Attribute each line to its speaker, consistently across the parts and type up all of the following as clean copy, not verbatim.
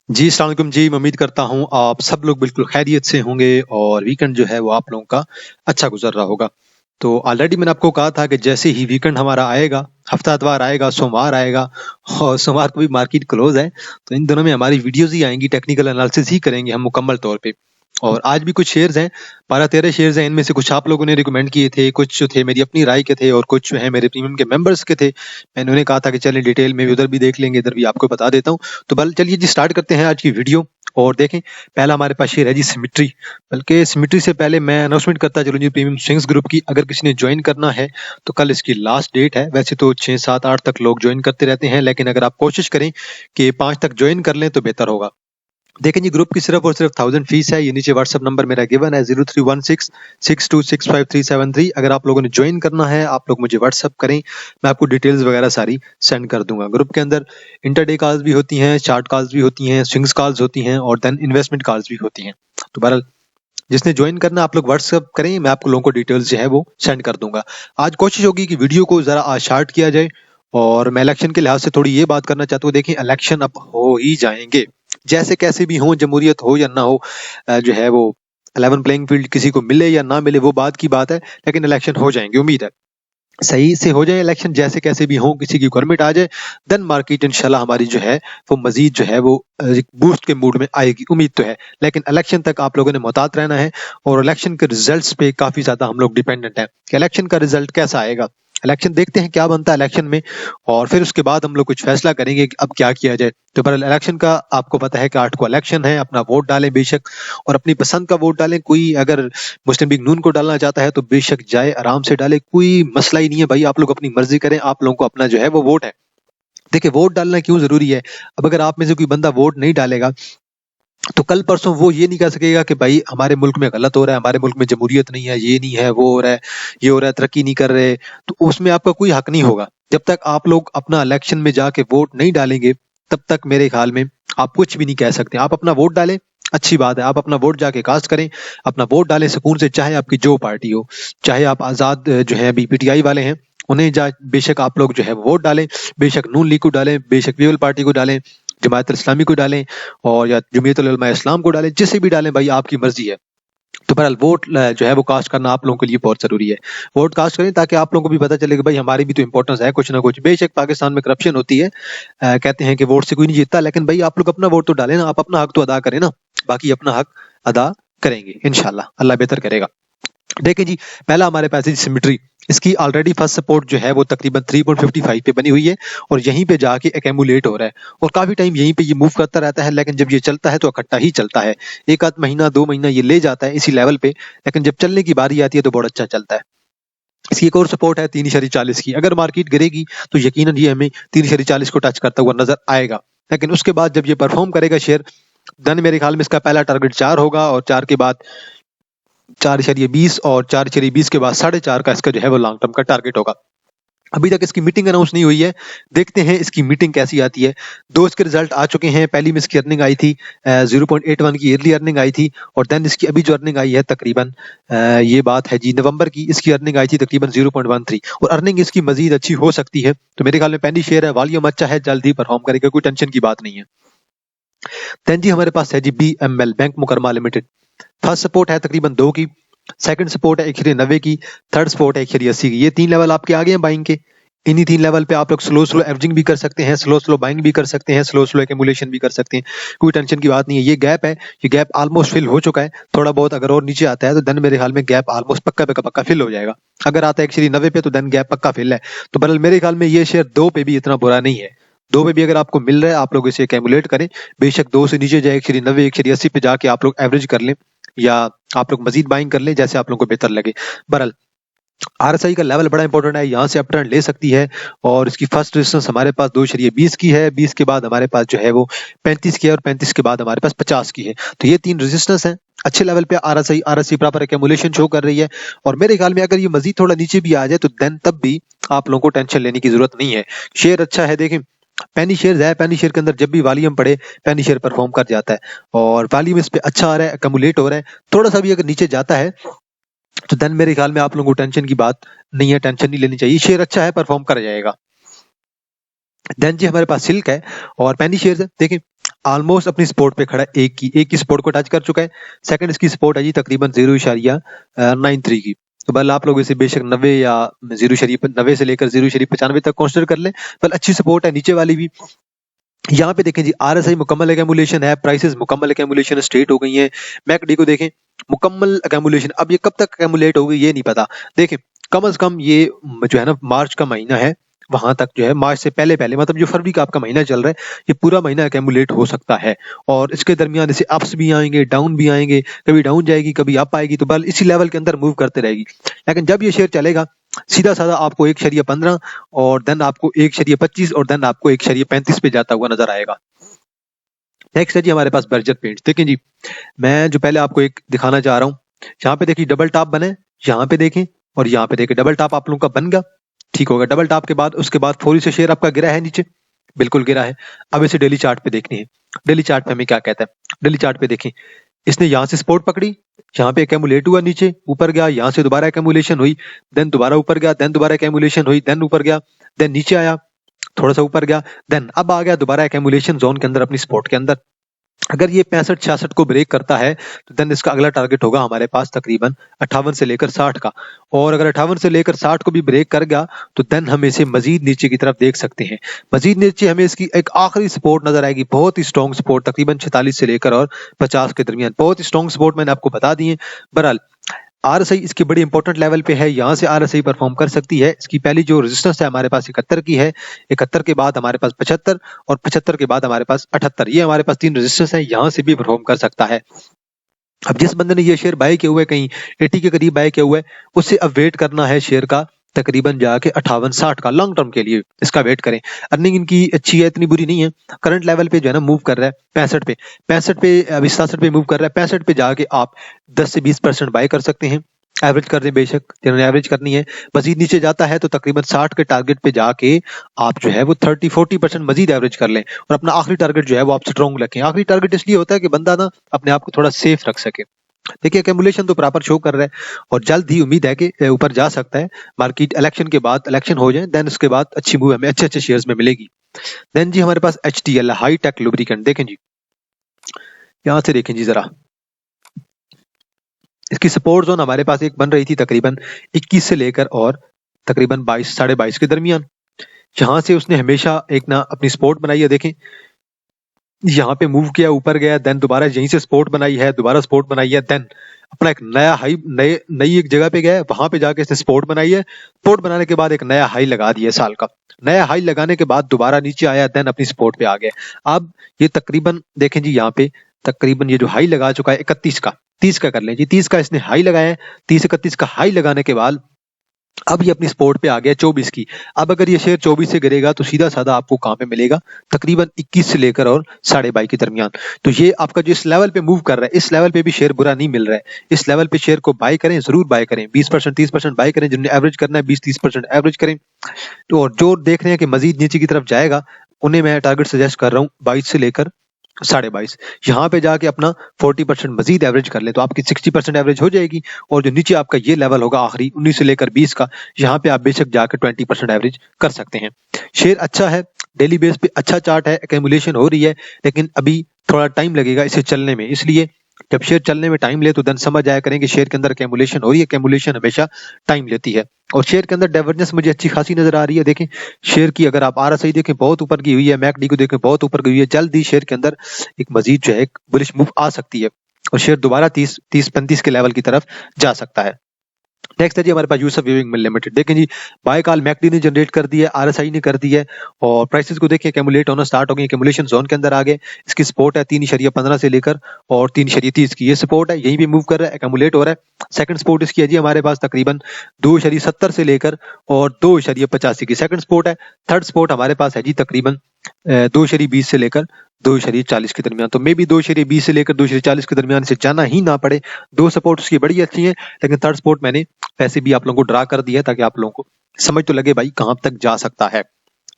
Speaker 1: जी, अस्सलाम वालेकुम जी। मैं उम्मीद करता हूँ आप सब लोग बिल्कुल खैरियत से होंगे और वीकेंड जो है वो आप लोगों का अच्छा गुज़र रहा होगा। तो ऑलरेडी मैंने आपको कहा था कि जैसे ही वीकेंड हमारा आएगा, हफ्ता इतवार आएगा, सोमवार आएगा और सोमवार को भी मार्केट क्लोज़ है, तो इन दिनों में हमारी वीडियोज़ ही आएँगी, टेक्निकल एनालिसिस ही करेंगे हम मुकम्मल तौर पे। और आज भी कुछ शेयर्स हैं, 12-13 शेयर्स हैं, इनमें से कुछ आप लोगों ने रिकमेंड किए थे, कुछ जो थे मेरी अपनी राय के थे और कुछ जो है मेरे प्रीमियम के मेंबर्स के थे। मैंने उन्हें कहा था कि चलें डिटेल में भी उधर भी देख लेंगे, इधर भी आपको बता देता हूँ। तो चलिए जी स्टार्ट करते हैं आज की वीडियो और देखें। पहला हमारे पास शेयर है जी सिमेट्री। बल्कि सिमेट्री से पहले मैं अनाउंसमेंट करता चलूं जी प्रीमियम स्विंग्स ग्रुप की। अगर किसी ने ज्वाइन करना है तो कल इसकी लास्ट डेट है। वैसे तो 6 7 8 तक लोग ज्वाइन करते रहते हैं, लेकिन अगर आप कोशिश करें कि 5 तक ज्वाइन कर लें तो बेहतर होगा। देखें जी, ग्रुप की सिर्फ और सिर्फ 1000 फीस है। ये नीचे व्हाट्सएप नंबर मेरा गिवन है 031662653373। अगर आप लोगों ने ज्वाइन करना है आप लोग मुझे व्हाट्सएप करें, मैं आपको डिटेल्स वगैरह सारी सेंड कर दूंगा। ग्रुप के अंदर इंटरडे कॉल्स भी होती हैं, चार्ट कॉल्स भी होती हैं, स्विंग्स कॉल्स होती हैं और देन इन्वेस्टमेंट कॉल्स भी होती हैं। तो बहरहाल जिसने ज्वाइन करना आप लोग व्हाट्सएप करें, मैं आपको लोगों को डिटेल्स जो है वो सेंड कर दूंगा। आज कोशिश होगी कि वीडियो को जरा आज शार्ट किया जाए और मैं इलेक्शन के लिहाज से थोड़ी ये बात करना चाहता हूँ। देखिए, इलेक्शन अब हो ही जाएंगे, जैसे कैसे भी हो, जमहूरियत हो या ना हो, जो है वो लेवल प्लेइंग फील्ड किसी को मिले या ना मिले वो बात की बात है, लेकिन इलेक्शन हो जाएंगे। उम्मीद है सही से हो जाए इलेक्शन, जैसे कैसे भी हो, किसी की गवर्नमेंट आ जाए, देन मार्केट इंशाल्लाह हमारी जो है वो मजीद जो है वो एक बूस्ट के मूड में आएगी। उम्मीद तो है, लेकिन इलेक्शन तक आप लोगों ने मुहतात रहना है और इलेक्शन के रिजल्ट्स पे काफी ज्यादा हम लोग डिपेंडेंट हैं कि इलेक्शन का रिजल्ट कैसा आएगा। इलेक्शन देखते हैं क्या बनता है इलेक्शन में, और फिर उसके बाद हम लोग कुछ फैसला करेंगे कि अब क्या किया जाए। तो पर इलेक्शन का आपको पता है कि 8 को इलेक्शन है। अपना वोट डालें बेशक, और अपनी पसंद का वोट डालें। कोई अगर मुस्लिम लीग नून को डालना चाहता है तो बेशक जाए, आराम से डाले, कोई मसला ही नहीं है भाई। आप लोग अपनी मर्जी करें, आप लोगों को अपना जो है वो वोट है। देखिए, वोट डालना क्यों जरूरी है। अब अगर आप में से कोई बंदा वोट नहीं डालेगा तो कल परसों वो ये नहीं कह सकेगा कि भाई हमारे मुल्क में गलत हो रहा है, हमारे मुल्क में जमहूरियत नहीं है, ये नहीं है, वो हो रहा है, ये हो रहा है, तरक्की नहीं कर रहे। तो उसमें आपका कोई हक नहीं होगा। जब तक आप लोग अपना इलेक्शन में जाके वोट नहीं डालेंगे, तब तक मेरे ख्याल में आप कुछ भी नहीं कह सकते। आप अपना वोट डालें, अच्छी बात है, आप अपना वोट जाके कास्ट करें, अपना वोट डालें सुकून से, चाहे आपकी जो पार्टी हो, चाहे आप आजाद जो है अभी पीटीआई वाले हैं उन्हें जा बेशक आप लोग जो है वोट डालें, बेशक नून लीग को डालें, बेशक पीपल पार्टी को डालें, जमात इस्लामी को डालें और या जमीयत उलमा इस्लाम को डालें, जिसे भी डालें भाई, आपकी मर्जी है। तो बहरहाल वोट जो है वो कास्ट करना आप लोगों के लिए बहुत जरूरी है। वोट कास्ट करें ताकि आप लोगों को भी पता चले कि भाई हमारी भी तो इंपॉर्टेंस है कुछ ना कुछ। बेशक पाकिस्तान में करप्शन होती है, कहते हैं कि वोट से कोई नहीं जीतता, लेकिन भाई आप लोग अपना वोट तो डालें ना, आप अपना हक तो अदा करें ना। बाकी अपना हक अदा करेंगे इंशाल्लाह, अल्लाह बेहतर करेगा। देखें जी, पहला हमारे पास है सिमेट्री। इसकी ऑलरेडी फर्स्ट सपोर्ट जो है वो तकरीबन 3.55 पे बनी हुई है और यहीं पे जाके एक्यूमुलेट हो रहा है और काफी टाइम यहीं पे ये मूव करता रहता है। लेकिन जब ये चलता है तो इकट्ठा ही चलता है, एक आध महीना 2 महीना ये ले जाता है इसी लेवल पे, लेकिन जब चलने की बारी आती है तो बहुत अच्छा चलता है। इसकी एक और सपोर्ट है 3.40 की। अगर मार्केट गिरेगी तो यकीनन ये हमें 3.40 को टच करता हुआ नजर आएगा, लेकिन उसके बाद जब ये परफॉर्म करेगा शेयर, देन मेरे ख्याल में इसका पहला टारगेट 4 होगा और 4 के बाद 4.20 और 4.20 के बाद 4.5 का इसका जो है वो लॉन्ग टर्म का टारगेट होगा। अभी तक इसकी मीटिंग अनाउंस नहीं हुई है, देखते हैं इसकी मीटिंग कैसी आती है। 2 इसके रिजल्ट आ चुके हैं। पहली में इसकी अर्निंग आई थी 0.81 की ईयरली अर्निंग आई थी, और देन इसकी अभी जो अर्निंग आई है तकरीबन ये बात है जी नवंबर की, इसकी अर्निंग आई थी तकरीबन 0.13 और अर्निंग इसकी मजीद अच्छी हो सकती है। तो मेरे ख्याल में पहली शेयर है, वॉल्यूम अच्छा है, जल्द ही परफॉर्म करेगा, कोई टेंशन की बात नहीं है। देन जी हमारे पास है जी BML, bank मुकरमा limited. First support है तकरीबन 2 की, सेकंड सपोर्ट है 190 की, थर्ड सपोर्ट है 180 की। ये 3 लेवल आपके आ गए हैं बाइंग के। इन्हीं 3 लेवल पे आप लोग स्लो एवरेजिंग भी कर सकते हैं, स्लो बाइंग भी कर सकते हैं, स्लो एक्यूमुलेशन भी कर सकते हैं, कोई टेंशन की बात नहीं है। ये गैप है, ये गैप ऑलमोस्ट फिल हो चुका है। थोड़ा बहुत अगर और नीचे आता है तो देन मेरे ख्याल में गैप ऑलमोस्ट पक्का फिल हो जाएगा। अगर आता है 190 पे तो देन गैप पक्का फिल है। तो बहरहाल मेरे ख्याल में ये शेयर 2 पे भी इतना बुरा नहीं है। 2 पे भी अगर आपको मिल रहा है आप लोग इसे एक्यूमुलेट करें। बेशक 2 से नीचे जाए 190 180 पे जाके आप लोग एवरेज कर लें या आप लोग मजीद बाइंग कर लें, जैसे आप लोगों को बेहतर लगे। बहरहाल RSI का लेवल बड़ा इंपॉर्टेंट है, यहाँ से अप ट्रेंड ले सकती है और इसकी फर्स्ट रेजिस्टेंस हमारे पास 2.20 की है, 20 के बाद हमारे पास जो है वो 35 की है और 35 के बाद हमारे पास 50 की है। तो ये 3 रेजिस्टेंस हैं। अच्छे लेवल पे RSI प्रॉपर एक्यूमुलेशन शो कर रही है और मेरे ख्याल में अगर ये मजीद थोड़ा नीचे भी आ जाए तो देन तब भी आप लोगों को टेंशन लेने की जरूरत नहीं है। शेयर अच्छा है। देखें, पेनी शेयर है, पेनी शेयर के अंदर जब भी वॉल्यूम पड़े पेनी शेयर परफॉर्म कर जाता है और वॉल्यूम इस पे अच्छा आ रहा है, एक्यूमुलेट हो रहा है। थोड़ा सा भी अगर नीचे जाता है तो देन मेरे ख्याल में आप लोगों को टेंशन की बात नहीं है, टेंशन नहीं लेनी चाहिए। शेयर अच्छा है, परफॉर्म कर जाएगा। देन जी हमारे पास सिल्क है और पेनी शेयर है। देखें, ऑलमोस्ट अपनी सपोर्ट पे खड़ा है, एक की सपोर्ट को टच कर चुका है। सेकंड इसकी सपोर्ट है जी तकरीबन 0.93 की। तो बल आप लोग इसे बेशक 90 या 0.90 से लेकर 0.95 तक कंसीडर कर लें, बल अच्छी सपोर्ट है नीचे वाली भी। यहाँ पे देखें जी आरएसआई मुकम्मल एक्यूमुलेशन है, प्राइसेस मुकम्मल एक्यूमुलेशन स्ट्रेट हो गई हैं। मैकडी को देखें मुकम्मल एक्यूमुलेशन, अब ये कब तक एक्यूमुलेट होगी ये नहीं पता। देखें कम से कम ये जो है ना मार्च का महीना है, वहां तक जो है मार्च से पहले पहले मतलब जो फरवरी का आपका महीना चल रहा है ये पूरा महीना एक्यूमुलेट हो सकता है। और इसके दरमियान जैसे अप्स भी आएंगे डाउन भी आएंगे, कभी डाउन जाएगी कभी अप आएगी, तो बल इसी लेवल के अंदर मूव करते रहेगी। लेकिन जब ये शेयर चलेगा सीधा साधा आपको 1.15 और देन आपको 1.25 और देन आपको 1.35 पे जाता हुआ नजर आएगा। नेक्स्ट है जी हमारे पास बर्जर पेंट्स। देखें जी मैं जो पहले आपको एक दिखाना चाह रहा हूँ, यहाँ पे देखिए डबल टॉप बने, यहाँ पे देखें और यहाँ पे देखें डबल टॉप आप लोगों का बन गया, ठीक होगा। डबल टॉप के बाद उसके बाद फौरी से शेयर आपका गिरा है नीचे, बिल्कुल गिरा है। अब इसे डेली चार्ट पे देखनी है, डेली चार्ट पे हमें क्या कहता है। डेली चार्ट पे देखें इसने यहाँ से सपोर्ट पकड़ी, यहाँ पे एक्यूमुलेट हुआ, नीचे ऊपर गया, यहाँ से दोबारा एक्यूमुलेशन हुई, देन दोबारा ऊपर गया, देन दोबारा एक्यूमुलेशन हुई, देन ऊपर गया, देन नीचे आया, थोड़ा सा ऊपर गया, देन अब आ गया दोबारा एक्यूमुलेशन जोन के अंदर अपनी सपोर्ट के अंदर। अगर ये 65-66 को ब्रेक करता है तो देन इसका अगला टारगेट होगा हमारे पास तकरीबन 58 से लेकर 60 का। और अगर 58 से लेकर 60 को भी ब्रेक कर गया तो देन हम इसे मजीद नीचे की तरफ देख सकते हैं। मजीद नीचे हमें इसकी एक आखिरी सपोर्ट नजर आएगी, बहुत ही स्ट्रॉन्ग सपोर्ट तकरीबन 46 से लेकर और 50 के दरमियान, बहुत ही स्ट्रॉन्ग सपोर्ट मैंने आपको बता दी है। बहरहाल आरएसआई इसके बड़ी इंपॉर्टेंट लेवल पे है, यहाँ से आरएसआई परफॉर्म कर सकती है। इसकी पहली जो रेजिस्टेंस है हमारे पास 71 की है, 71 के बाद हमारे पास 75 और 75 के बाद हमारे पास 78, ये हमारे पास 3 रेजिस्टेंस है, यहाँ से भी परफॉर्म कर सकता है। अब जिस बंदे ने ये शेयर बाय किया हुआ है कहीं 80 के करीब बाय किया हुआ है, उससे अब वेट करना है शेयर का तकरीबन जाके 58-60 का, लॉन्ग टर्म के लिए इसका वेट करें। अर्निंग इनकी अच्छी है, इतनी बुरी नहीं है। करंट लेवल पे जो है ना मूव कर रहा है 65 पे अभी 67 पे मूव कर रहा है। 65 पे जाके आप 10 से 20% बाय कर सकते हैं, एवरेज कर दें बेशक, जिन्होंने एवरेज करनी है। मजीद नीचे जाता है तो तकरीबन 60 के टारगेट पे जाके आप जो है वो 30-40% मजीद एवरेज कर लें और अपना आखिरी टारगेट जो है वो आप स्ट्रॉन्ग रखें। आखिरी टारगेट इसलिए होता है कि बंदा ना अपने आप को थोड़ा सेफ रख सके। देखिए एक्यूमुलेशन तो प्रॉपर शो कर रहा है और जल्द ही उम्मीद है कि ऊपर जा सकता है। मार्केट इलेक्शन के बाद इलेक्शन हो जाए देन उसके बाद अच्छी मूव हमें अच्छे शेयर्स में मिलेगी। देन जी हमारे पास HTL हाई टेक लुब्रिकेंट, देखें जी यहाँ से देखें जी जरा, इसकी सपोर्ट जोन हमारे पास एक बन रही थी तकरीबन 21 से लेकर और तकरीबन 22-22.5 के दरमियान। यहाँ से उसने हमेशा एक ना अपनी सपोर्ट बनाई है, देखें यहाँ पे मूव किया, ऊपर गया, देन दोबारा यहीं से सपोर्ट बनाई है, दोबारा सपोर्ट बनाई है, देन अपना एक नया हाई नई एक जगह पे गया, वहां पे जाके इसने सपोर्ट बनाई है। सपोर्ट बनाने के बाद एक नया हाई लगा दिया साल का, नया हाई लगाने के बाद दोबारा नीचे आया, देन अपनी सपोर्ट पे आ गया। अब ये तकरीबन देखें जी यहाँ पे तकरीबन ये जो हाई लगा चुका है 31 का, 30 का कर लें जी, 30 का इसने हाई लगाया है। 30-31 का हाई लगाने के बाद अब ये अपनी सपोर्ट पे आ गया 24 की। अब अगर ये शेयर 24 से गिरेगा तो सीधा साधा आपको कहां पे मिलेगा, तकरीबन 21 से लेकर और 22.5 के दरमियान। तो ये आपका जो इस लेवल पे मूव कर रहा है, इस लेवल पे भी शेयर बुरा नहीं मिल रहा है। इस लेवल पे शेयर को बाय करें, जरूर बाय करें, 20% 30% बाय करें, जिन्हें एवरेज करना है 20-30% एवरेज करें। तो और जो देख रहे हैं कि मजीद नीचे की तरफ जाएगा उन्हें मैं टारगेट सजेस्ट कर रहा हूँ 22 से लेकर 22.5, यहाँ पे जाके अपना 40% मजीद एवरेज कर ले तो आपकी 60% एवरेज हो जाएगी। और जो नीचे आपका ये लेवल होगा आखिरी 19 से लेकर 20 का, यहाँ पे आप बेशक जाकर 20% एवरेज कर सकते हैं। शेयर अच्छा है, डेली बेस पे अच्छा चार्ट है, एक्यूमुलेशन हो रही है, लेकिन अभी थोड़ा टाइम लगेगा इसे चलने में। इसलिए जब शेयर चलने में टाइम ले तो देन समझ आया करें कि शेयर के अंदर एक्यूमुलेशन हो रही है, एक्यूमुलेशन हमेशा टाइम लेती है। और शेयर के अंदर डाइवर्जेंस मुझे अच्छी खासी नजर आ रही है। देखें शेयर की अगर आप आरएसआई देखें बहुत ऊपर की हुई है, मैकडी को देखें बहुत ऊपर की हुई है, जल्द ही शेयर के अंदर एक मजीद जो है एक बुलिश मूव आ सकती है और शेयर दोबारा 30-35 के लेवल की तरफ जा सकता है। नेक्स्ट है जी हमारे पास यूसुफ वीविंग मिल लिमिटेड। देखें जी बाय कॉल मैकडी ने जनरेट कर दी है, आरएसआई ने कर दी है और प्राइसेस को देखिए एक्यूमुलेट होना स्टार्ट हो गई, एक्यूमुलेशन जोन के अंदर आ गए। इसकी सपोर्ट है 3.15 से लेकर और 3.30 की, ये सपोर्ट है, यहीं भी मूव कर रहा है, एक्यूमुलेट हो रहा है। सेकंड सपोर्ट इसकी है जी हमारे पास तकरीबन 2.70 से लेकर और 2.85 की सेकंड सपोर्ट है। थर्ड सपोर्ट हमारे पास है जी तकरीबन 2.20 से लेकर 2.40 के दरमियान। तो मे भी 2.20 से लेकर 2.40 के दरमियान से जाना ही ना पड़े। दो सपोर्ट उसकी बड़ी अच्छी हैं, लेकिन थर्ड सपोर्ट मैंने वैसे भी आप लोगों को ड्रा कर दिया है ताकि आप लोगों को समझ तो लगे भाई कहां तक जा सकता है।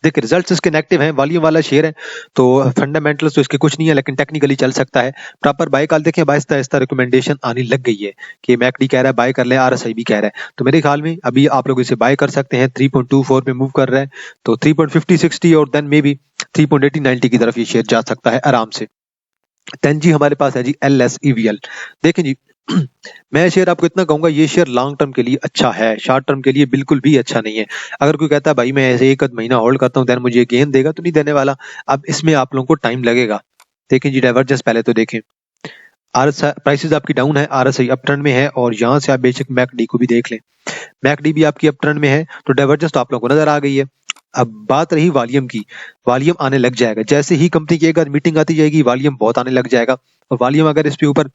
Speaker 1: देखिए रिजल्ट्स इसके नेगेटिव हैं, वॉल्यूम वाला शेयर है तो फंडामेंटल्स तो इसके कुछ नहीं है, लेकिन टेक्निकली चल सकता है। प्रॉपर बाय कॉल देखें आहिस्ता आहिस्ता रिकमेंडेशन आने लग गई है कि मैकडी कह रहा है बाय कर ले, आरएसआई भी कह रहा है। तो मेरे ख्याल में अभी आप लोग इसे बाय कर सकते हैं। 3.24 पे मूव कर रहा है तो 3.50-60 और देन मे बी 3.80-90 की तरफ ये शेयर जा सकता है आराम से। देन जी हमारे पास है जी LSEVL। देखें जी मैं शेयर आपको इतना कहूंगा, ये शेयर लॉन्ग टर्म के लिए अच्छा है, शॉर्ट टर्म के लिए बिल्कुल भी अच्छा नहीं है। अगर कोई कहता है भाई मैं ऐसे एक आध महीना होल्ड करता हूँ देन मुझे गेन देगा, तो नहीं देने वाला। अब इसमें आप लोगों को टाइम लगेगा। देखें जी डाइवर्जेंस पहले तो देखें, RSI प्राइसेस आपकी डाउन है, RSI अप ट्रेंड में है, और यहाँ से आप बेशक मैकडी को भी देख लें, मैकडी भी आपकी अप ट्रेंड में है, तो डाइवर्जेंस तो आप लोगों को नजर आ गई है। अब बात रही वॉल्यूम की, वॉल्यूम आने लग जाएगा जैसे ही कंपनी की एक बार मीटिंग आती जाएगी, वॉल्यूम बहुत आने लग जाएगा। और वॉल्यूम अगर इस पे ऊपर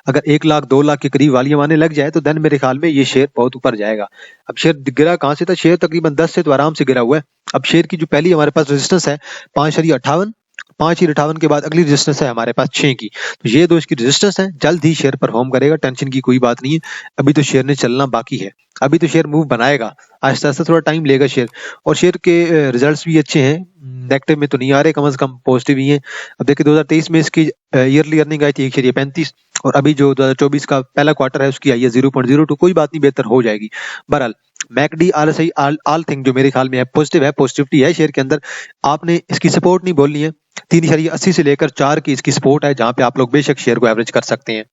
Speaker 1: अगर 1 लाख 2 लाख के करीब वॉल्यूम आने लग जाए तो देन मेरे ख्याल में ये शेयर बहुत ऊपर जाएगा। अब शेयर गिरा कहाँ से था, शेयर तकरीबन 10 से तो आराम से गिरा हुआ है। अब शेयर की जो पहली हमारे पास रेजिस्टेंस है 5.58, 5.58 के बाद अगली रेजिस्टेंस है हमारे पास 6 की, तो ये दो इसकी रेजिस्टेंस है। जल्द ही शेयर परफॉर्म करेगा, टेंशन की कोई बात नहीं है। अभी तो शेयर ने चलना बाकी है, अभी तो शेयर मूव बनाएगा, आहिस्ता आहिस्ता थोड़ा टाइम लेगा शेयर। और शेयर के रिजल्ट्स भी अच्छे हैं, नेगेटिव में तो नहीं आ रहे, कम से कम पॉजिटिव ही हैं। अब देखिए 2023 में इसकी ईयरली अर्निंग आई थी 1.35, और अभी जो 2024 का पहला क्वार्टर है उसकी आई है 0.02। कोई बात नहीं, बेहतर हो जाएगी। बहरहाल मैकडी RSI ऑल थिंग जो मेरे ख्याल में है पॉजिटिव है, पॉजिटिविटी है शेयर के अंदर। आपने इसकी सपोर्ट नहीं बोलनी है, 3.80 से लेकर 4 की इसकी सपोर्ट है, जहां पे आप लोग बेशक शेयर को एवरेज कर सकते हैं।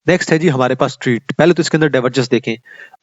Speaker 1: नेक्स्ट है जी हमारे पास स्ट्रीट। पहले तो इसके अंदर डाइवर्जेंस देखें,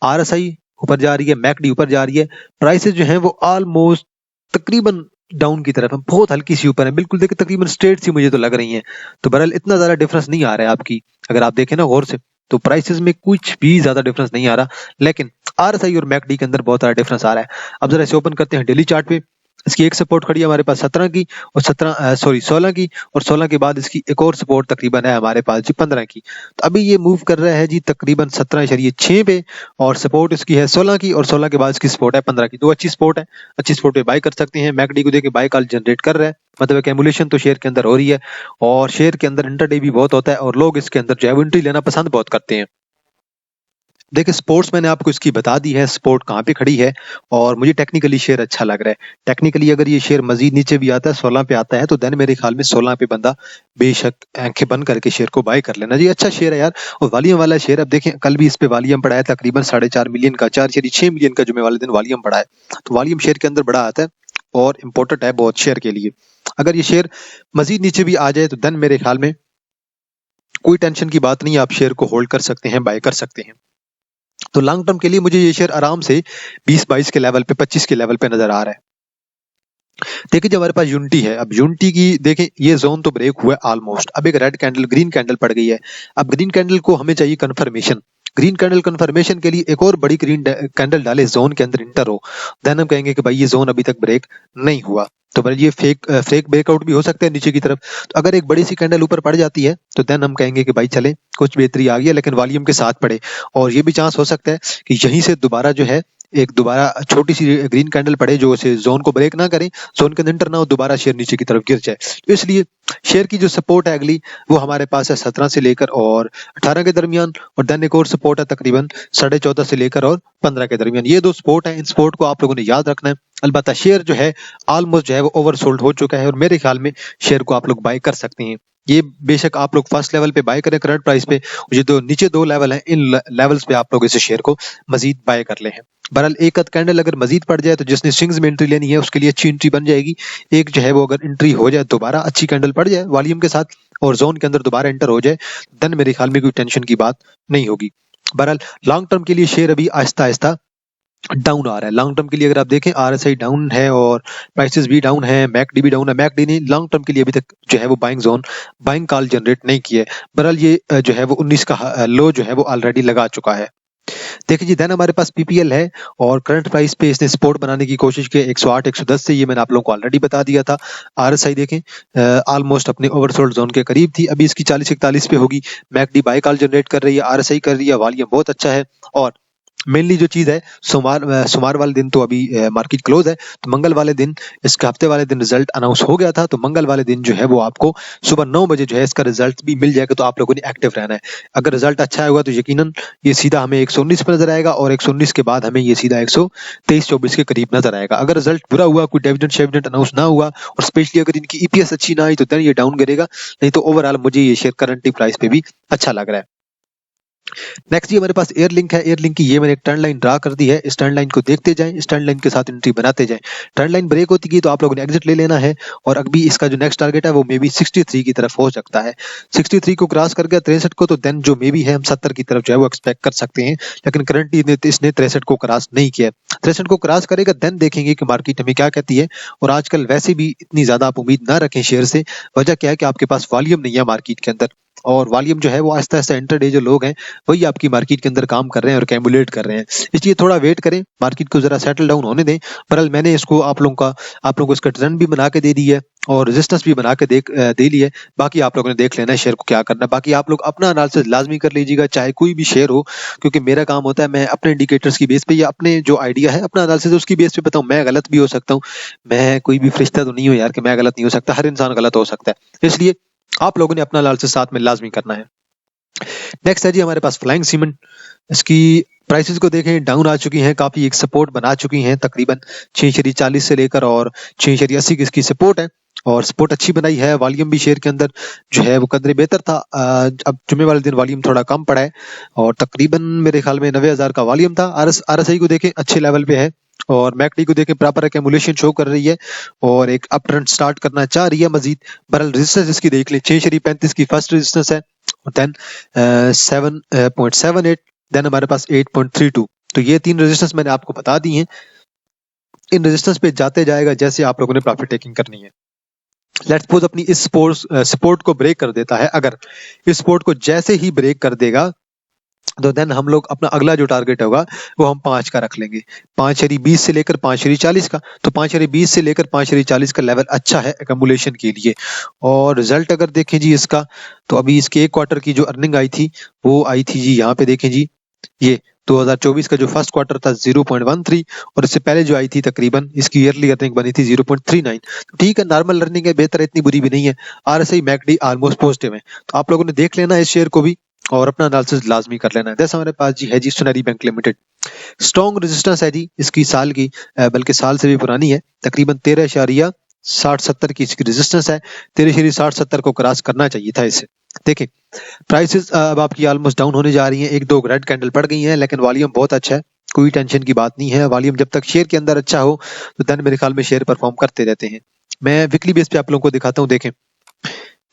Speaker 1: RSI ऊपर जा रही है, मैकडी ऊपर जा रही है, प्राइसेस जो हैं वो ऑलमोस्ट तकरीबन डाउन की तरफ है, बहुत हल्की सी ऊपर है, बिल्कुल देखिए तकरीबन स्ट्रेट सी मुझे तो लग रही है। तो बहरहाल इतना ज्यादा डिफरेंस नहीं आ रहा है आपकी, अगर आप देखें ना गौर से तो प्राइसेस में कुछ भी ज्यादा डिफरेंस नहीं आ रहा, लेकिन RSI और मैकडी के अंदर बहुत सारा डिफरेंस आ रहा है। अब जरा इसे ओपन करते हैं डेली चार्ट पे। इसकी एक सपोर्ट खड़ी है हमारे पास 17 की, और 16 की, और 16 के बाद इसकी एक और सपोर्ट तकरीबन है हमारे पास जी 15 की। तो अभी ये मूव कर रहा है जी तकरीबन 17.6 पे, और सपोर्ट इसकी है 16 की, और 16 के बाद इसकी सपोर्ट है 15 की। तो अच्छी सपोर्ट है, अच्छी सपोर्ट पे बाय कर सकते हैं। मैकडी को देखिए बाय कॉल जनरेट कर रहा है, मतलब कैमुलेशन तो शेयर के अंदर हो रही है, और शेयर के अंदर इंटरडे भी बहुत होता है, और लोग इसके अंदर जो है एंट्री लेना पसंद बहुत करते हैं। देखिए स्पोर्ट्स मैंने आपको इसकी बता दी है, स्पोर्ट कहाँ पे खड़ी है, और मुझे टेक्निकली शेयर अच्छा लग रहा है। टेक्निकली अगर ये शेयर मजीद नीचे भी आता है 16 पे आता है, तो देन मेरे ख्याल में 16 पे बंदा बेशक आंखें बंद करके शेयर को बाय कर लेना जी, अच्छा शेयर है यार। और वॉल्यूम वाला शेयर, अब देखें कल भी इस पे वॉल्यूम पड़ा है तकरीबन 4.5 मिलियन का, 6 मिलियन का जुमे वाले दिन वॉल्यूम पड़ा है। तो वॉल्यूम शेयर के अंदर बड़ा आता है और इम्पोर्टेंट है बहुत शेयर के लिए। अगर ये शेयर मजीद नीचे भी आ जाए तो देन मेरे ख्याल में कोई टेंशन की बात नहीं, आप शेयर को होल्ड कर सकते हैं, बाय कर सकते हैं। तो लॉन्ग टर्म के लिए मुझे ये शेयर आराम से 20-22 के लेवल पे, 25 के लेवल पे नजर आ रहा है। देखिए जो हमारे पास यूनिटी है, अब यूनिटी की देखें ये जोन तो ब्रेक हुआ है ऑलमोस्ट, अब एक रेड कैंडल ग्रीन कैंडल पड़ गई है। अब ग्रीन कैंडल को हमें चाहिए कंफर्मेशन, ग्रीन कैंडल कंफर्मेशन के लिए एक और बड़ी ग्रीन कैंडल डाले, जोन के अंदर इंटर हो, देन हम कहेंगे कि भाई ये जोन अभी तक ब्रेक नहीं हुआ, तो भाई ये फेक ब्रेकआउट भी हो सकता है नीचे की तरफ। तो अगर एक बड़ी सी कैंडल ऊपर पड़ जाती है तो देन हम कहेंगे कि भाई चले कुछ बेहतरी आ गई है, लेकिन वॉल्यूम के साथ पड़े। और ये भी चांस हो सकता है कि यहीं से दोबारा जो है एक दोबारा छोटी सी ग्रीन कैंडल पड़े जो उसे जोन को ब्रेक ना करे, जोन के अंदर एंटर ना हो, दोबारा शेयर नीचे की तरफ गिर जाए। तो इसलिए शेयर की जो सपोर्ट है अगली वो हमारे पास है 17 से लेकर और 18 के दरमियान, और देन एक और सपोर्ट है तकरीबन 14.5 से लेकर और 15 के दरमियान। ये दो सपोर्ट है, इन सपोर्ट को आप लोगों ने याद रखना है। अलबत्ता शेयर जो है ऑलमोस्ट जो है वो ओवरसोल्ड हो चुका है, और मेरे ख्याल में शेयर को आप लोग बाय कर सकते हैं। ये बेशक आप लोग फर्स्ट लेवल पे बाय करें करंट प्राइस पे, ये दो नीचे दो लेवल हैं, इन लेवल्स पे आप लोग इस शेयर को मजीद बाय कर ले हैं। बहरहाल एक आध कैंडल अगर मजीद पड़ जाए तो जिसने स्विंग्स में एंट्री लेनी है उसके लिए अच्छी एंट्री बन जाएगी। एक जो है वो अगर एंट्री हो जाए, दोबारा अच्छी कैंडल पड़ जाए वॉल्यूम के साथ और जोन के अंदर दोबारा एंटर हो जाए, देन मेरे ख्याल में कोई टेंशन की बात नहीं होगी। बहरहाल लॉन्ग टर्म के लिए शेयर अभी आहिस्ता आहिस्ता डाउन आ रहा है। लॉन्ग टर्म के लिए अगर आप देखें RSI डाउन है और प्राइसेस भी डाउन है, मैकडी भी डाउन है। मैकडी ने लॉन्ग टर्म के लिए अभी तक जो है वो बाइंग कॉल जनरेट नहीं की है। बहरहाल ये जो है वो 19 का लो जो है वो ऑलरेडी लगा चुका है। देखिए जी देन हमारे पास PPL है, और करंट प्राइस पे इसने सपोर्ट बनाने की कोशिश की 108 110 से, ये मैंने आप लोगों को ऑलरेडी बता दिया था। RSI देखें ऑलमोस्ट अपने ओवरसोल्ड जोन के करीब थी, अभी इसकी 40-41 पे होगी। मैकडी बाय कॉल जनरेट कर रही है, RSI कर रही है, वॉल्यूम बहुत अच्छा है। और मेनली जो चीज है सोमवार वाले दिन तो अभी मार्केट क्लोज है, तो मंगल वाले दिन, इसके हफ्ते वाले दिन रिजल्ट अनाउंस हो गया था, तो मंगल वाले दिन जो है वो आपको सुबह 9 बजे जो है इसका रिजल्ट भी मिल जाएगा। तो आप लोगों ने एक्टिव रहना है। अगर रिजल्ट अच्छा आएगा तो यकीनन ये सीधा हमें 119 पे नजर आएगा, और 119 के बाद हमें ये सीधा 123-24 के करीब नजर आएगा। अगर रिजल्ट बुरा हुआ, कोई डिविडेंड अनाउंस ना हुआ, और स्पेशली अगर इनकी EPS अच्छी ना आई, तो देन ये डाउन करेगा। नहीं तो ओवरऑल मुझे ये शेयर करंट प्राइस पे भी अच्छा लग रहा है। नेक्स्ट जी हमारे पास एयर लिंक है। एयर लिंक की ये मैंने एक ट्रेंड लाइन ड्रा कर दी है। इस ट्रेंड लाइन को देखते जाएं, इस ट्रेंड लाइन के साथ एंट्री बनाते जाएं। ट्रेंड लाइन ब्रेक होती गई तो आप लोगों ने एग्जिट ले लेना है। और अभी इसका जो नेक्स्ट टारगेट है वो मे बी 63 की तरफ हो सकता है। 63 को क्रॉस कर गया 63 को, तो देन जो मे बी है हम 70 की तरफ जो है वो एक्सपेक्ट कर सकते हैं। लेकिन करंटली इसने 63 को क्रॉस नहीं किया। 63 को क्रॉस करेगा देन देखेंगे कि मार्केट हमें क्या कहती है। और आजकल वैसे भी इतनी ज्यादा आप उम्मीद ना रखें शेयर से। वजह क्या है कि आपके पास वॉल्यूम नहीं है मार्केट के अंदर, और वॉल्यूम जो है वो आहिस्ता आहिस्ता इंटरडे जो लोग हैं वही आपकी मार्केट के अंदर काम कर रहे हैं और कैमुलेट कर रहे हैं। इसलिए थोड़ा वेट करें, मार्केट को जरा सेटल डाउन होने दें। बहरहाल मैंने इसको आप लोगों को इसका ट्रेंड भी बना के दे दी है और रेजिस्टेंस भी बना के दे ली है। बाकी आप लोगों ने देख लेना है शेयर को क्या करना है। बाकी आप लोग अपना एनालिसिस लाजमी कर लीजिएगा, चाहे कोई भी शेयर हो, क्योंकि मेरा काम होता है मैं अपने इंडिकेटर्स की बेस पे या अपने जो आइडिया है अपना एनालिसिस उसकी बेस पे बताऊं। मैं गलत भी हो सकता हूँ, मैं कोई भी फरिश्ता तो नहीं हूँ यार कि मैं गलत नहीं हो सकता, हर इंसान गलत हो सकता है। इसलिए आप लोगों ने अपना एनालिसिस साथ में लाजमी करना है। नेक्स्ट है जी हमारे पास फ्लाइंग सीमेंट। इसकी प्राइसेस को देखें, डाउन आ चुकी हैं काफी, एक सपोर्ट बना चुकी हैं तकरीबन 6.40 से लेकर और 6.80 की इसकी सपोर्ट है। और सपोर्ट अच्छी बनाई है। वॉल्यूम भी शेयर के अंदर जो है वो कदरे बेहतर था। अब जुम्मे वाले दिन वॉल्यूम थोड़ा कम पड़ा है और तकरीबन मेरे ख्याल में 90,000 का वॉल्यूम था। आरएसआई को देखें अच्छे लेवल पे है और मैकडी को देखें प्रॉपर एक्यूमुलेशन शो कर रही है और एक अप ट्रेंड स्टार्ट करना चाह रही है मजीद। बहरहाल रेजिस्टेंस इसकी देख लें, 6.35 की फर्स्ट रेजिस्टेंस है, देन 7.78, देन हमारे पास 8.32। तो ये तीन रेजिस्टेंस मैंने आपको बता दी हैं। इन रेजिस्टेंस पे जाते जाएगा जैसे आप लोगों ने प्रॉफिट टेकिंग करनी है। लेट्स सपोज अपनी इस सपोर्ट को ब्रेक कर देता है, अगर इस सपोर्ट को जैसे ही ब्रेक कर देगा तो देन हम लोग अपना अगला जो टारगेट होगा वो हम 5 का रख लेंगे, 5.20 से लेकर 5.40 का। तो 5.20 से लेकर 5.40 का लेवल अच्छा है एक्यूमुलेशन के लिए। और रिजल्ट अगर देखें जी इसका, तो अभी इसके एक क्वार्टर की जो अर्निंग आई थी वो आई थी जी, यहाँ पे देखें जी, ये 2024 का जो फर्स्ट क्वार्टर था 0.13 और इससे पहले जो आई थी तकरीबन इसकी ईयरली अर्निंग बनी थी 0.39। ठीक है, नॉर्मल अर्निंग है, बेहतर है, इतनी बुरी भी नहीं है। आरएसआई मैकडी ऑलमोस्ट पॉजिटिव है। तो आप लोगों ने देख लेना है इस शेयर को भी और अपना एनालिसिस लाजमी कर लेना है। जैसे हमारे पास जी है जी सुनहरी बैंक लिमिटेड। स्ट्रॉन्ग रेजिस्टेंस है जी इसकी साल की, बल्कि साल से भी पुरानी है, तकरीबन 13.60-70 की इसकी रेजिस्टेंस है। 13.60-70 को क्रॉस करना चाहिए था इसे। देखें प्राइसेस अब आपकी ऑलमोस्ट डाउन होने जा रही हैं, एक दो रेड कैंडल पड़ गई हैं, लेकिन वॉल्यूम बहुत अच्छा है, कोई टेंशन की बात नहीं है। वॉल्यूम जब तक शेयर के अंदर अच्छा हो तो देन मेरे ख्याल में शेयर परफॉर्म करते रहते हैं। मैं वीकली बेस पे आप लोगों को दिखाता हूँ। देखें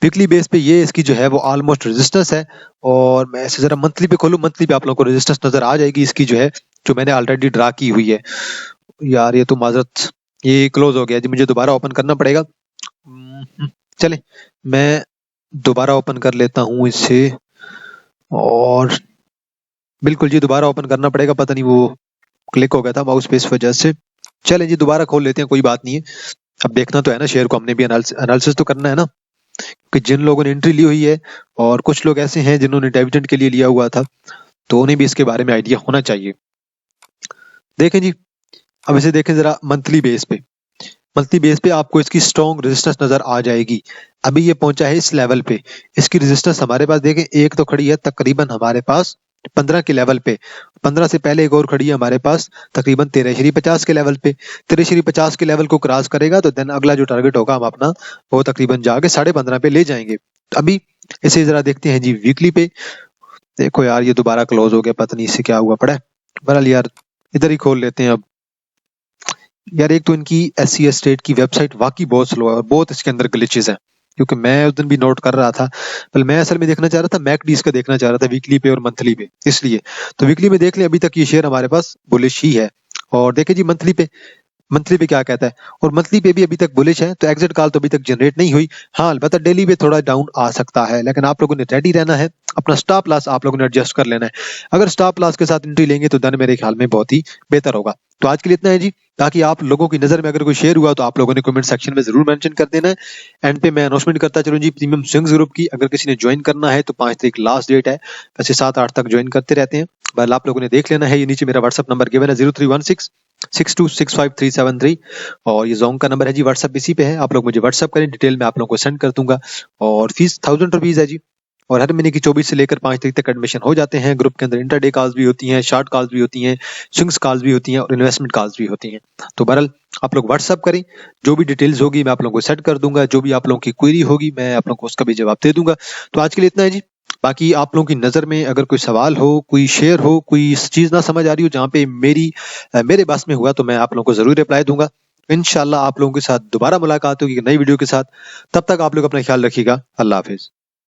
Speaker 1: वीकली बेस पे ये इसकी जो है वो ऑलमोस्ट रेजिस्टेंस है और मैं इसे जरा मंथली पे खोलूं, मंथली पे आप लोगों को रेजिस्टेंस नजर आ जाएगी इसकी जो है, जो मैंने ऑलरेडी ड्रा की हुई है। यार ये तो माजरत, ये क्लोज हो गया जी, मुझे दोबारा ओपन करना पड़ेगा। चले मैं दोबारा ओपन कर लेता हूँ इसे, और बिल्कुल जी दोबारा ओपन करना पड़ेगा, पता नहीं वो क्लिक हो गया था माउस पे इस वजह से। चलें जी दोबारा खोल लेते हैं, कोई बात नहीं है। अब देखना तो है ना शेयर को, हमने भी एनालिसिस तो करना है ना, कि जिन लोगों ने एंट्री ली हुई है और कुछ लोग ऐसे हैं जिन्होंने डिविडेंड के लिए लिया हुआ था, तो उन्हें भी इसके बारे में आइडिया होना चाहिए। देखें जी, अब इसे देखें जरा मंथली बेस पे। मंथली बेस पे आपको इसकी स्ट्रॉन्ग रेजिस्टेंस नजर आ जाएगी। अभी ये पहुंचा है इस लेवल पे, इसकी रेजिस्टेंस हमारे पास देखें एक तो खड़ी है तकरीबन हमारे पास 15 के लेवल पे, 15 से पहले एक और खड़ी है हमारे पास तकरीबन 13.50 के लेवल पे। 13.50 के लेवल को क्रॉस करेगा तो देन अगला जो टारगेट होगा हम अपना वो तकरीबन जाके 15.5 पे ले जाएंगे। अभी इसे जरा देखते हैं जी वीकली पे। देखो यार ये दोबारा क्लोज हो गया, पता नहीं इससे क्या हुआ पड़ा है। बहरहाल यार इधर ही खोल लेते हैं अब। यार एक तो इनकी SC एस्टेट की वेबसाइट वाकई बहुत स्लो है और बहुत इसके अंदर ग्लिचेस हैं, क्योंकि मैं उस दिन भी नोट कर रहा था, पर मैं असल में देखना चाह रहा था मैकडी का देखना चाह रहा था वीकली पे और मंथली पे, इसलिए तो वीकली में देख ले। अभी तक ये शेयर हमारे पास बुलिश ही है। और देखे जी मंथली पे क्या कहता है, और मंथली पे भी अभी तक बुलिश है, तो एग्जिट कॉल तो अभी तक जनरेट नहीं हुई। हाँ अलबत्ता डेली पे थोड़ा डाउन आ सकता है, लेकिन आप लोगों ने रेडी रहना है, अपना स्टॉप लॉस आप लोगों ने एडजस्ट कर लेना है। अगर स्टॉप लॉस के साथ एंट्री लेंगे तो देन मेरे ख्याल में बहुत ही बेहतर होगा। तो आज के लिए इतना है जी, ताकि आप लोगों की नजर में अगर कोई शेयर हुआ तो आप लोगों ने कमेंट सेक्शन में जरूर मेंशन कर देना है। एंड पे मैं अनाउंसमेंट करता चलूं जी, प्रीमियम स्विंग्स ग्रुप की अगर किसी ने ज्वाइन करना है तो 5 तारीख लास्ट डेट है, वैसे 7-8 तक ज्वाइन करते रहते हैं। बहरहाल आप लोगों ने देख लेना है, ये नीचे मेरा व्हाट्सएप नंबर गिवन है 03166265 और ये जोंग का नंबर है जी, व्हाट्सएप इसी पे है, आप लोग मुझे व्हाट्सएप करें, डिटेल में आप लोगों को सेंड कर दूंगा। और फीस 1000 रुपीज है जी, और हर महीने की 24 से लेकर 5 तारीख तक एडमिशन हो जाते हैं। ग्रुप के अंदर इंटरडे कॉल्स भी होती हैं, शॉर्ट कॉल्स भी होती हैं, स्विंग्स कॉल्स भी होती हैं और इन्वेस्टमेंट कॉल्स भी होती हैं। तो बहरहाल आप लोग व्हाट्सएप करें, जो भी डिटेल्स होगी मैं आप लोगों को सेंड कर दूंगा, जो भी आप लोगों की क्वेरी होगी मैं आप लोगों को उसका भी जवाब दे दूंगा। तो आज के लिए इतना है जी, बाकी आप लोगों की नज़र में अगर कोई सवाल हो, कोई शेयर हो, कोई चीज़ ना समझ आ रही हो जहाँ पे मेरे बस में हुआ, तो मैं आप लोगों को ज़रूर रिप्लाई दूंगा। इंशाल्लाह आप लोगों के साथ दोबारा मुलाकात होगी एक नई वीडियो के साथ। तब तक आप लोग अपना ख्याल रखिएगा। अल्लाह हाफिज़।